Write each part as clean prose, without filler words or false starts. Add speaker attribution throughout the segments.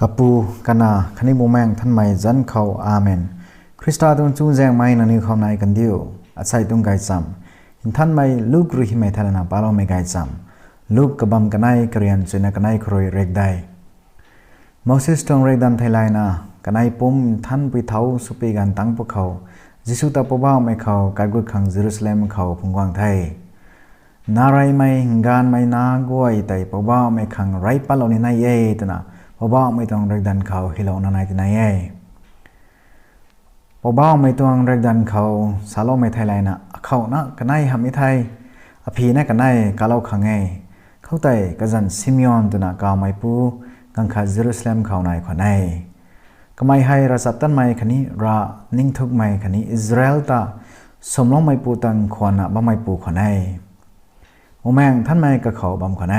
Speaker 1: กัปูกันนาคันนี้โมแมงท่านไม่จันเขาอาเมนคริสต์ตุนจูแจงไม่นันนี่เขาในกันเดียวอาศัยตุงไกจำหินท่านไม่ลูกรุหิไม่ทันนาปาลไม่ไกจำลูกกบัมกันไนกรียนจุนกันไนครอยเรกได้มอสิสตองเรกดันไทยไลนากันไนปุ่มท่านไปเท้าสุปีกันตั้งพวกเขาจิสุตาปบ้าไม่เขาการกุดขังเยรูซาเล็มเขาพงกวางไทยนาไรไม่งานไม่นากวยแต่ปบ้าไม่ขังไรปะเหล่านี้นายเอตนะปบ้าไม่ต้องเรกดันเขาฮิโลนานายที่นายเอปบ้าไม่ต้องเรกดันเขาสาโลไม่ไทยไลนะเขานะกันไนหามิไทยอภีนะกันไนกาเลาขังเอเข้าแต่กันจันซิมิออนตัวนะกาวไม่ปูกังขาเยรูซาเล็มเขาในขวัญไอก็ไม่ให้รัสับตันไม่ขันนี้รานิ่งทุกไม่ขันนี้อิสราเอลตาสมลงไม่ปูตังขวัญนะบ่ไม่ปูขวัญไอโมแมงท่านไม่กับเขาบ่มขวัญไอ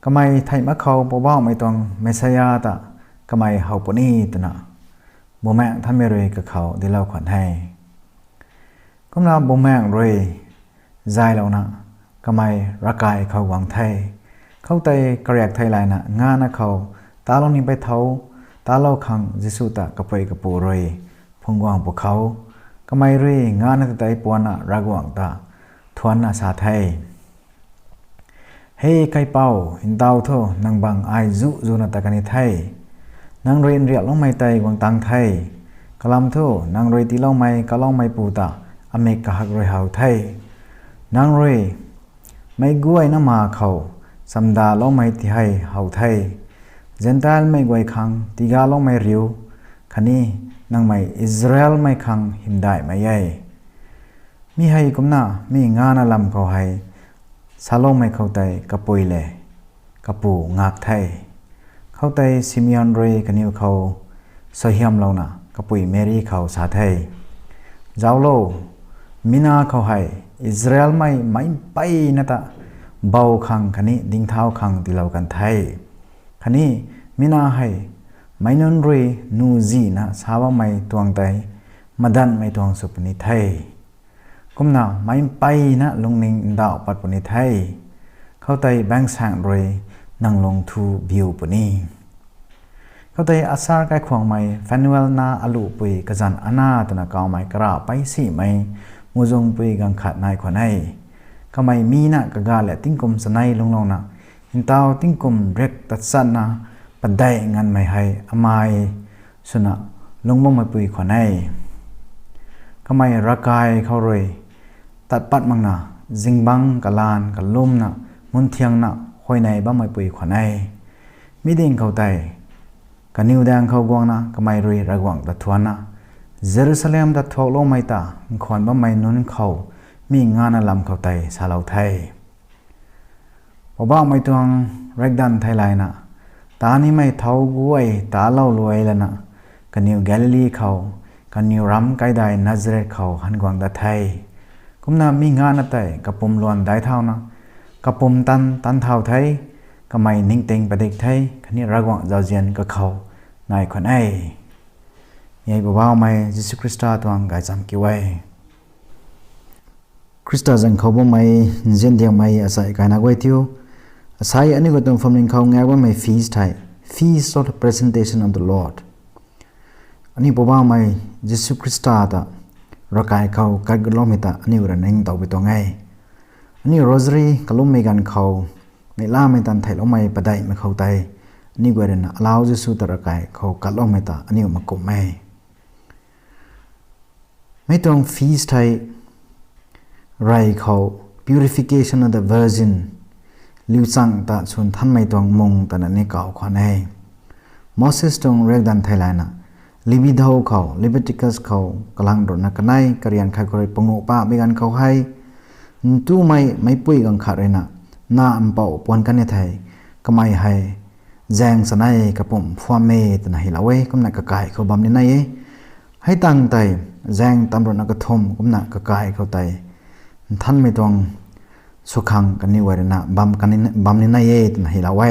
Speaker 1: ก็ไม่ไทยมะเขาปบ้าไม่ต้องเมสยาตาก็ไม่เฮาปนีตนะโมแมงท่านไม่รวยกับเขาได้เล่าขวัญให้ก็น่าโมแมงรวยใจเรานะก็ไม่รักกายเขาหวังไทยเข้าใจกระแยกไทยลายนะงานนะเขาตาลงนี้ไปเท้าตาเล่าขังจิสุตะกระเปยกระปูรวยพงหวังพวกเขาก็ไม่รวยงานนะแต่ปวนะรักหวังตาทวนอาสาไทยเฮ้ไก่เป่าหินดาวโทนางบังไอจุนาตะกันไทยนางเรียนเรียกล่องไม้ไตหวังตังไทยกลำโทนางเรียตีล่องไม้กะล่องไม้ปูตาอเมริกาหักรวยเฮาไทยนางเรียไม่กล้วยน้ำมาเขาสัมดาล่องไม้ที่ให้เฮาไทยเจนตัลไม่กล้วยขังตีกาล่องไม้ริวคันนี้นางไม่อิสราเอลไม่ขังหิมได้ไม่ใหญ่มีให้กุมหน้ามีงานอลำเขาให้ซาโลไม่เข้าใจกระปุยเลยกระปูงากไทยเข้าใจซิมิออนเรย์กันนิวเขาสยามเรานะกระปุยเมรีเขาสาไทยเจ้าโลมินาเขาให้อิสราเอลไม่ไปนะตาเบาขังคันนี้ดิ้งเท้าขังที่เรากันไทยคันนี้มินาให้ไม่นนเรนูจีนะสาวไม่ตวงไตมาดันไม่ตวงสุปนิไทยกุมนาไม่ไปนะลงนิ่งดาวปัดปนิไทยเข้าใจแบงค์สั่งเรนั่งลงทูบิวปนีเข้าใจอาสาไก่ขวางไม่แฟนเวลนาอลูปุยกระจันอนาตนะกาวไม่กระไปสิไม่มูจงปุยกังขัดนายขวานให้ก็ไม่มีนะกะกาและติ้งกลมสนัยลงนะหินเตาติ้งกลมเร็กตัดสั้นนะปัดได้งานไม่ให้อมายสนะลงบ่ไม่ปุยขวานให้ก็ไม่รักกายเขาเลยตัดปัดมังนะจิงบังกะลานกะลุ่มนะมุนเทียงนะคอยในบ่ไม่ปุยขวานให้มีดิ่งเขาไตกันนิวแดงเขากวางนะก็ไม่รุยระกวางตัดทวนนะเยรูซาเล็มตัดทอกลงไม่ตาขวัญบ่ไม่นุนเขามีงานอลำเขาไตสาลาวไทยพอบ้าไม่ตวงเรกดันไทยไลนะตานี้ไม่เท่ากล้วยตาเล่ารวยแล้วนะกันนิวแกลิลีเขากันนิวรัมไกได้นาซาเรตเขาหันกวางตาไทยกุมนามีงานนะไตกับปุ่มล้วนได้เท่านะกับปุ่มตันเท่าไทยก็ไม่นิ่งเต็งประเด็กไทยคันนี้รักหวังเจ้าเจียนก็เขานายคนไอ้ยัยบ่าวไม่ยิสุคริสต์ตัวงกายจำกี่ไว้คริสต์จังเขาบ่ไม่เจนเดียงไม่อาศัยการนักไว้ที่อาศัยอันนี้ก็ต้องฟังเขาไงว่าไม่ feast ไทย feast of the presentation of the Lord อันนี้บ่าวไม่ยิสุคริสต์ตัวรักกายเขาการกุลมิตาอันนี้ก็นั่งต่อไปตัวไงอันนี้ rosary กลุ่มไม่กันเขาไม่ล่าไม่ตันไทยแล้วไม่ประได้ไม่เข้าใจนี่ก็เรื่องลาวจะสู้ตระกายเขากัดลงไม่ตาอันนี้มากุมไม่ต้องฟีสไทยไรเขา purification of the virgin ลิวซังตาส่วนท่านไม่ต้องมงแต่นั่นนี่เก่าขวัญให้มอสเซสต้องเรียกดันไทยไลน์นะลิบิดาวเขาลิเบติคัสเขากำลังโดนนักไนกระยันใครก็เลยปงโอป้าไม่กันเขาให้ตู้ไม่ปุ้ยกังขาดเลยนะน้าอันเป่าปวนกันในไทยก็ไม่ให้แจงสนัยกับผมฟัวเมตนะฮิลาเวก็นักกายเขาบำในในให้ตั้งใจแจงตำรวจนักทมก็นักกายเขาไตท่านไม่ต้องสุขังกันนี่ไว้นะบำในในนะฮิลาเว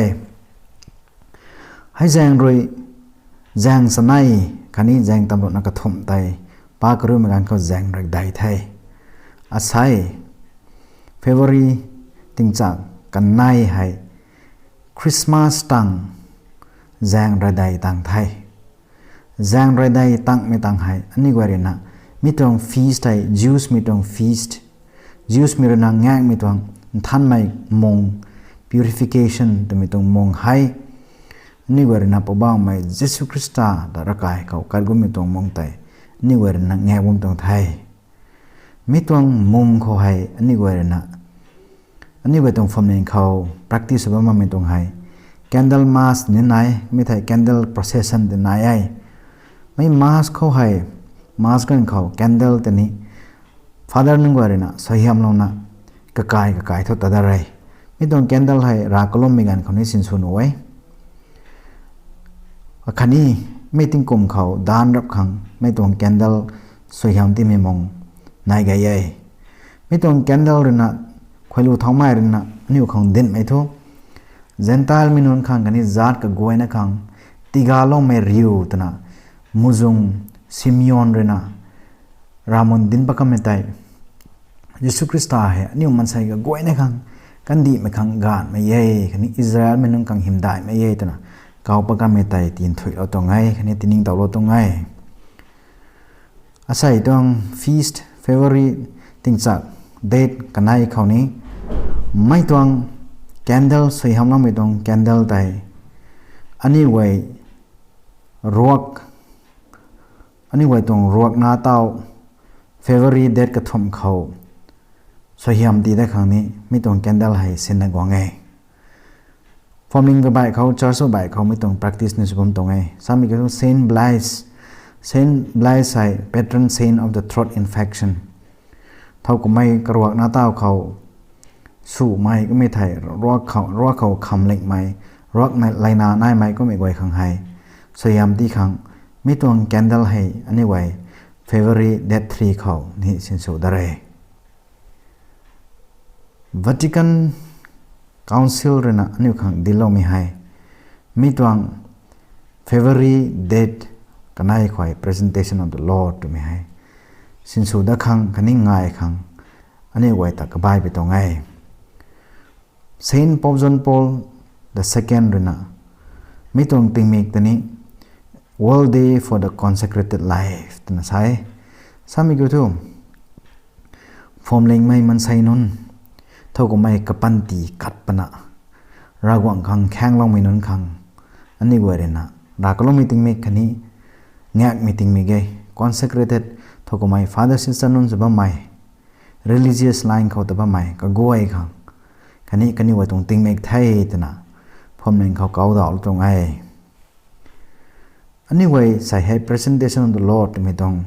Speaker 1: ให้แจงรวยแจงสนัยคันนี้แจงตำรวจนักทมไตป้ากรู้เหมือนกันเขาแจงรักใดไทยอาศัยเฟเวอรีติงจากกันในให้คริสต์มาสตัง Zang radai tang thai Zang radai tang me tang hai ani gwarena mitong feast hai Jews mitong feast Jews mirana ngak mitong than mai mong purification to mitong mong hai ni gwarena pobang mai Jesus Christa da rakai kau kalgum mitong mong tai ni gwarena ngak bum tong thai mitong mum kho hai ani gwarena ani gwa tong phomeng khau practice ba ma mitong hai candle mass ni nai mi thai candle procession de nai ai mai mass kho hai mass kan khau candle tani father nung warena sahiam lona kakai tho tadarai mi tong candle hai ra kolom mi gan khoni sin sun oi akhani meeting kum khau dan rap khang mai tong candle sahiam ti mi mong nai ga ye mi tong candle rena kholu thongmai rena niu khong din mai tho Gentile minun khang gani zat ka goina khang tigalo me riu tana muzung Simeon rena Ramon din pakametai Yesu Christa hai niu mansai ga goina khang kandi me khang gan me ye khani Israel minun khang himdai me ye tana kau pakametai tin thui lo to ngai khani tining taw lo to ngai asai tong feast February tingchak date kanai khawni mai tong candle soi hamna mai tong candle tai ani wai tong ruak na taw February date ka thom khau soi ham ti da khangni mi tong candle hai sin na gwangai forming ga bai khau church bai khau mi tong practice ni subom tong ai sami ga Saint Blaise hai patron saint of the throat infection thau ko mai karwak na taw khau su maiก็ไม่ไทยรัวเขาคำเล็กmaiรักในไลนาหน้าmaiก็ไม่ไว้ขังให้สยามที่ขังมีตัวแคนเดลให้อันนี้ไว้ February Date 3เขานี่สินสุดอะไร Vatican Council เรนะอันนี้ขังดิลมีให้มีตัว February Date กันให้คอย Presentation of the Lord ตัวมีให้สินสุดขังกันนี่ง่ายขังอันนี้ไว้ตักบายไปตรงไงSaint Pope John Paul II rena mitong tingmik tani World Day for the Consecrated Life tana sai sami go thu formling mai man sai non thogo mai kapanti katpana ragwang khang khang long mai non khang ani gorena rakalong meeting me khani ngak meeting me ge consecrated thogo mai father sister non jaba mai religious line kho taba mai ka goai khang kani wa tong ting mek thai tana phom neng khau kau dal tong ai anyway sai hai presentation of the Lord me tong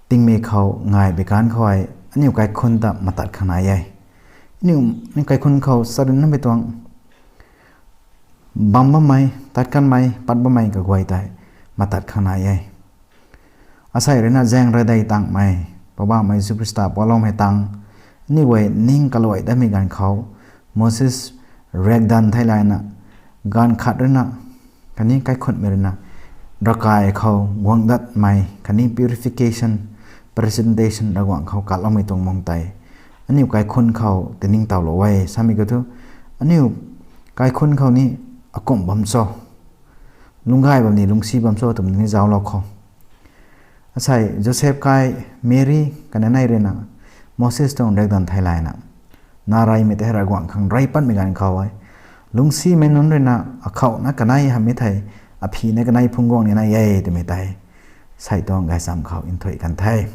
Speaker 1: ting me khau ngai be kan khau ai ani kai khun ta matat khana ai ni kai khun khau sarin na me tong bamba mai tat kan mai pat ba mai ka gwai tai matat khana ai asai rena jang ra dai tang mai paba mai superstar polong me tang ni wei ning kaloi da mi gan khau Moses regdan thailana gan khatrena kani kai khot merna rakai khau wangdat mai kani purification presentation ragwang khau kalong mi tong mong tai ani kai khun khau tening taw lo wai sami ga thu ani kai khun khau ni akom bam so lungai bam ni lungsi bam so tum ni jaw lo kho asai Joseph kai Mary kana nai rena Moses tong regdan thailai na narai me te ragwang khang rai pan me gan khawai lungsi me non rena akhau na kanai ha me thai aphi na kanai phungong ni na ye te me tai sai tong gai sam khau in thoi kan thai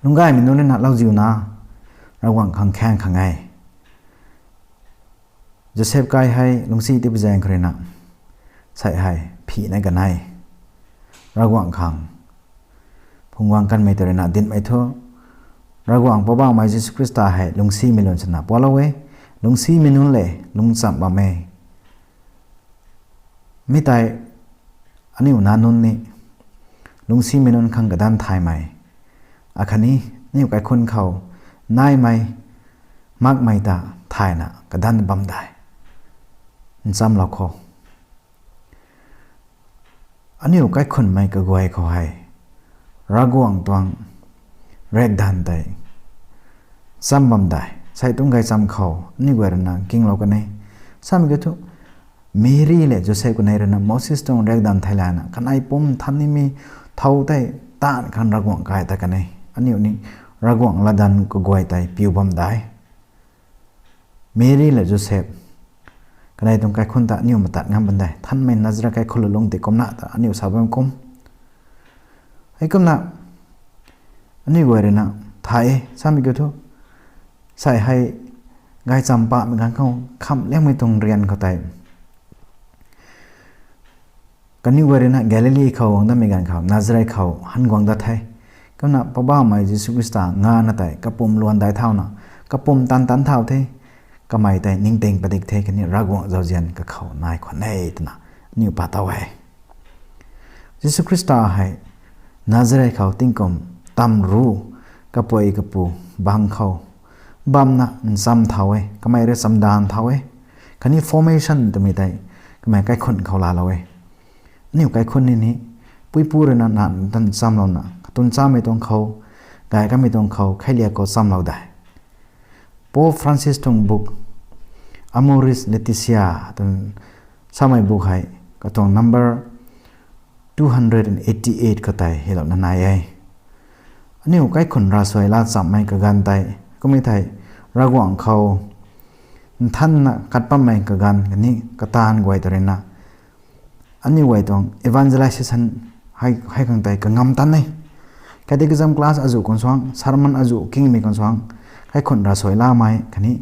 Speaker 1: lungai me non rena lau jiu na ragwang khang khang khangai Joseph kai hai lungsi ti bujang khrena sai hai phi na kanai ragwang khang phungwang kan me te rena din mai tho ragwang pabang mai Jesus Christa hai lungsi milon chana polawe lungsi minun le lungsam ba me mitai ani unanun ni lungsi minun khang gadan thai mai akhani ni kai khun khau nai mai mak mai ta thai na gadan bam dai insam la kho ani kai khun mai ka goi kho hai ragwang twang rek dan dai sam bam dai sai tung gai sam khau ni gwer na king lo ka nei sam ge thu เมรี่เลยจะเสกคนไหนเรนะมอสิสตงเรียกดันไทยแลนด์กันไอปุ่มทันนี่มีเท่าได้ตานกันรักวังกายแต่กันไออันนี้รักวังละดันก็กวยไตปิวบำได้เมรี่เลยจะเสกกันไอตรงกายคนตานิวมาตัดงานบันไดท่านไม่นัจระกายคนละลงติกมนะแต่อันนี้สาวเป็นกมไอ้กมนะอันนี้กวยเรนะไทยสามีก็ทุกใส่ให้กายจำปะเหมือนกันเขาคำเลี้ยงไม่ตรงเรียนเขาไตกันนี่กวยเรนะแกลิลีเขาวังได้ไม่กันเขานัจระเขาหันกวางดัดไทยกมนะพระบ้าไม่ยิสุคริสต์งานนั่นไตกระปุ่มล้วนได้เท่านะกระปุ่มตันเท่าเทก็ไม่แต่นิ่งเต็งปฏิเทกันนี่รักวังเจ้าเจียนก็เขานายคนไหนตัวน่ะนิวปาตาไว้ยิสุคริสต์ให้นาซาเรเขาติ้งกมตำรู้กับป่วยกับปูบังเขาบัมน่ะซ้ำเท่าไว้ก็ไม่ได้ซ้ำดานเท่าไว้คันนี้ formation ตัวไม่ได้ก็ไม่ใกล้คนเขาลาเราไว้นิวใกล้คนนี้ปุยปูเรนันนั่นตันซ้ำเราน่ะตุนซ้ำไม่ต้องเขากายก็ไม่ต้องเขาแค่เรียกก็ซ้ำเราได้โป๊ปฟรานซิสตรงบุกAmoris Laetitia ตรงสมัยบุกให้ก็ตรง number 288ก็ไต่เห็นแล้วนั่นไงอันนี้ใกล้คนราสวยลาดสัมไม่กับกันไต่ก็ไม่ไต่ระหว่างเขาท่านน่ะกัดปั๊มไม่กับกันกันนี้ก็ตานไว้ตัวเรนะอันนี้ไว้ตรง evangelization ให้กันไต่ก็งำตันเลยcatechism class อาจุคนสว่าง sermon อาจุกิ้งมีคนสว่างให้คนราสวยล่าไม้กันนี้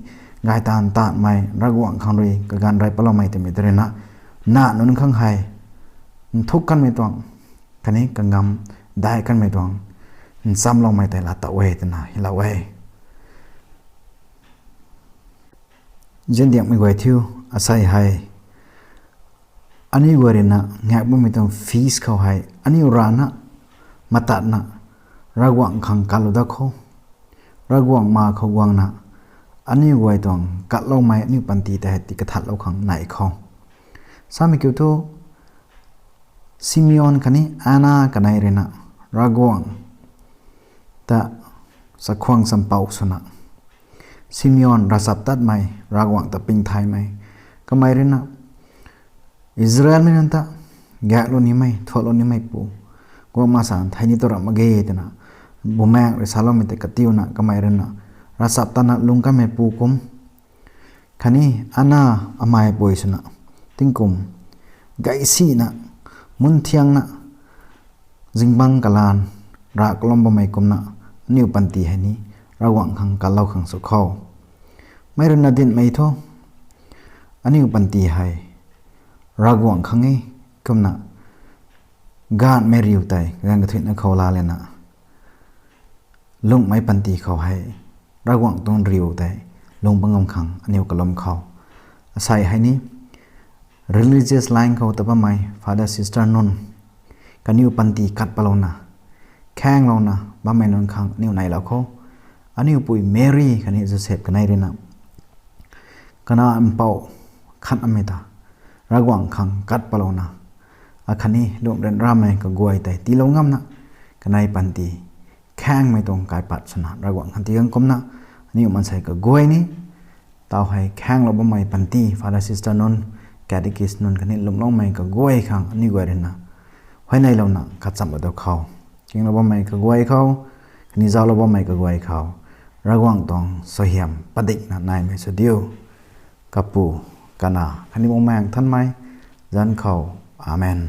Speaker 1: กายตานไม่รักหวังขังรีกับการไรปลอมไม่เต็มไปด้วยนะหน้านุ่งข้างไห้ทุกกันไม่ต้องคันนี้กังงำได้กันไม่ต้องซ้ำลงไม่แต่ละตะเวทนะฮิลาเวเจนเดียกไม่ไหวทิวอาศัยให้อันนี้วารินะแงบไม่ต้องฟีสเขาให้อันนี้รานะมาตัดนะรักหวังขังกัลดะเขารักหวังมาเขาหวังนะอันนี้ไว้ตรงกัดเราไม่นี่ปันตีแต่ติกระทัดเราขังไหนเขาสามีเกี่ยวกับซิมิออนคันนี้อาณากันไหนเรนะรักวังแต่สักควงสัมเปาสนะซิมิออนรัสับตัดไม่รักวังแต่ปิงไทยไม่ก็ไม่เรนะอิสราเอลไม่นั่นตะแกะโลนี้ไม่ทอดโลนี้ไม่ปูก็มาสานไทยนี่ตัวเรามาเกยตนะบุแมงหรือสาลอมแต่กติวนะก็ไม่เรนะรัสับตันลุงก็ไม่ปูกุมคันนี้อาณาอามายป่วยสนะติงกุมไกซีนะมุนเทียงนะจิงบังกลานรักลมบ่ไม่กุมนะนิวปันตีให้นี้ระหว่างขังกัลเล่าขังสุขเขาไม่เรนดินไม่ท้ออันนี้ปันตีให้ระหว่างขังไงกุมนะกาดไม่ริวไตการกระถิ่นเขาลาเลยนะลุงไม่ปันตีเขาให้ระหว่างต้องริวแต่ลงบังงขังอันนี้ก็ลมเขาใส่ให้นี้ religious line เขาแต่ว่าไม่ father sister นนกันนิวปันตีกัดปะลงนะแข้งเรานะบ้าไม่นนขังนิวไหนแล้วเขาอันนี้ปุยเมรี่กันนี้จะเสพกันไหนเรนะกันน่าอันเป่าขัดอเมตาระหว่างขังกัดปะลงนะอันนี้ลงเดินรำไม่ก็กวยแต่ตีลงงำนะกันไหนปันตีแข้งไม่ตรงกายปัดชนะระหว่างขันตีกันกลมนะนี่มันใส่กับกวยนี่เตาให้แข้งเราบ่ไม่ปันตีฟาดาซิสตานนแกดิกิสนนกันนี่ลงน้องไม่กับกวยขังนี่กวยเรนะไว้ในเรานะกัดจับตัวเขาเก่งเราบ่ไม่กับกวยเขานี่เจ้าเราบ่ไม่กับกวยเขาระหว่างตรงสเหียมปดิกนะนายไม่สุดเดียวกับปูกันนะคันนี้บ่แมงท่านไหมยันเขาอาเมน